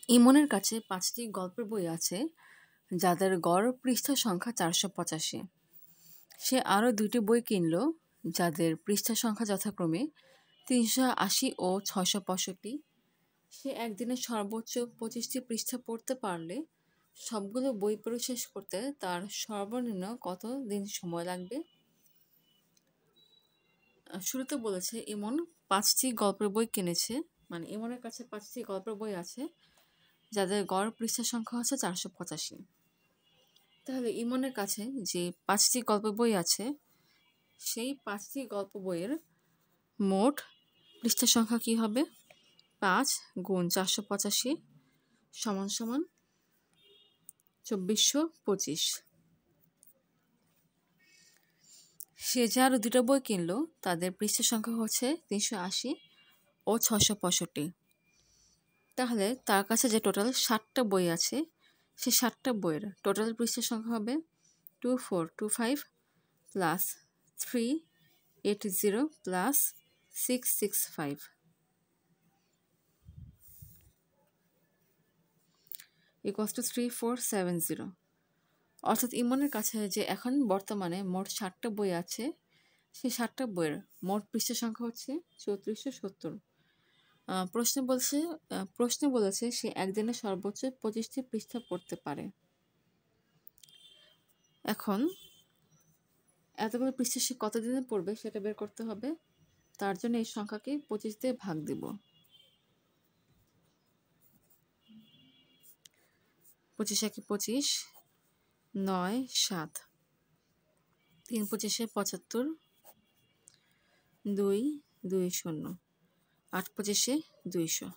ইমনের কাছে 5টি গল্পের বই আছে যাদের গড় পৃষ্ঠা সংখ্যা 485। সে আরও 2টি বই কিনল যাদের পৃষ্ঠা সংখ্যা যথাক্রমে 380 ও 665। সে একদিনে সর্বোচ্চ 25টি পৃষ্ঠা পড়তে পারলে সবগুলো বই পড়ে শেষ করতে তার সর্বনিম্ন কত দিন সময় লাগবে? শুরুতে বলেছে ইমন 5টি গল্পের বই কিনেছে, মানে ইমনের কাছে 5টি গল্পের বই আছে যাদের গড় পৃষ্ঠা সংখ্যা হচ্ছে 485। তাহলে ইমনের কাছে যে 5টি গল্পের বই আছে সেই 5টি গল্প বইয়ের মোট পৃষ্ঠা সংখ্যা কি হবে? 5 গুণ 485 সমান সমান 2425। সে যে আরও 2টা বই কিনলো তাদের পৃষ্ঠা সংখ্যা হচ্ছে 380 ও 665। তাহলে তার কাছে যে টোটাল 60টা বই আছে সে 60টা বইয়ের টোটাল পৃষ্ঠা সংখ্যা হবে 2425 প্লাস 380 প্লাস 665 ইকুয়ালস টু 3470। অর্থাৎ ইমনের কাছে যে এখন বর্তমানে মোট 60টা বই আছে সেই 60টা বইয়ের মোট পৃষ্ঠা সংখ্যা হচ্ছে 3470। প্রশ্নে বলেছে সে একদিনে সর্বোচ্চ 25টি পৃষ্ঠা পড়তে পারে। এখন এতগুলো পৃষ্ঠা সে কতদিনে পড়বে সেটা বের করতে হবে। তার জন্য এই সংখ্যাকে 25 দিয়ে ভাগ দিব। 25 একে 25, 9 7, 3 25 75, 2 2 0, 8 25 200।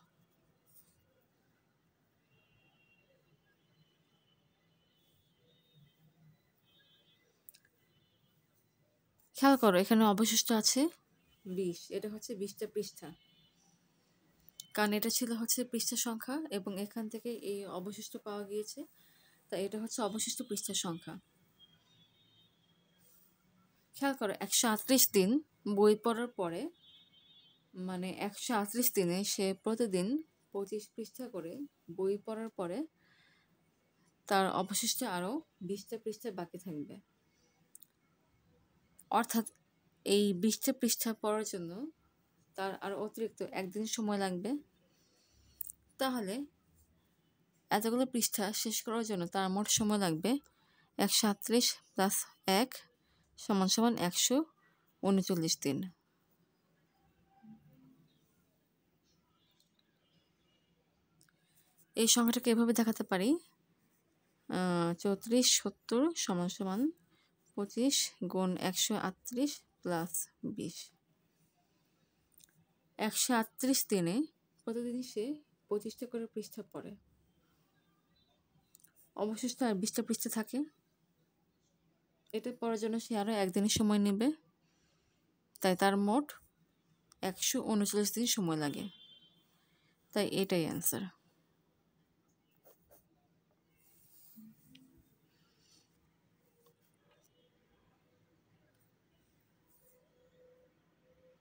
খেয়াল করো এখানে অবশিষ্ট আছে 20। এটা হচ্ছে 20টা পৃষ্ঠা, কারণ এটা ছিল হচ্ছে পৃষ্ঠা সংখ্যা এবং এখান থেকে এই অবশিষ্ট পাওয়া গিয়েছে, তাই এটা হচ্ছে অবশিষ্ট পৃষ্ঠার সংখ্যা। খেয়াল করো 138 দিন বই পড়ার পরে, মানে 138 দিনে সে প্রতিদিন 25 পৃষ্ঠা করে বই পড়ার পরে তার অবশিষ্ট আরও 20টা পৃষ্ঠা বাকি থাকবে। অর্থাৎ এই 20টা পৃষ্ঠা পড়ার জন্য তার আরও অতিরিক্ত একদিন সময় লাগবে। তাহলে এতগুলো পৃষ্ঠা শেষ করার জন্য তার মোট সময় লাগবে 138 প্লাস 1 সমান সমান 139 দিন। এই সংখ্যাটাকে এভাবে দেখাতে পারি 3470 সমান সমান 25 গুণ 138 প্লাস 20। 138 দিনে প্রতিদিন সে 25টা করে পৃষ্ঠা পড়ে, অবশিষ্ট আর 20টা পৃষ্ঠা থাকে। এটা পড়ার জন্য সে আরও একদিনের সময় নেবে, তাই তার মোট 139 দিন সময় লাগে। তাই এটাই অ্যান্সার।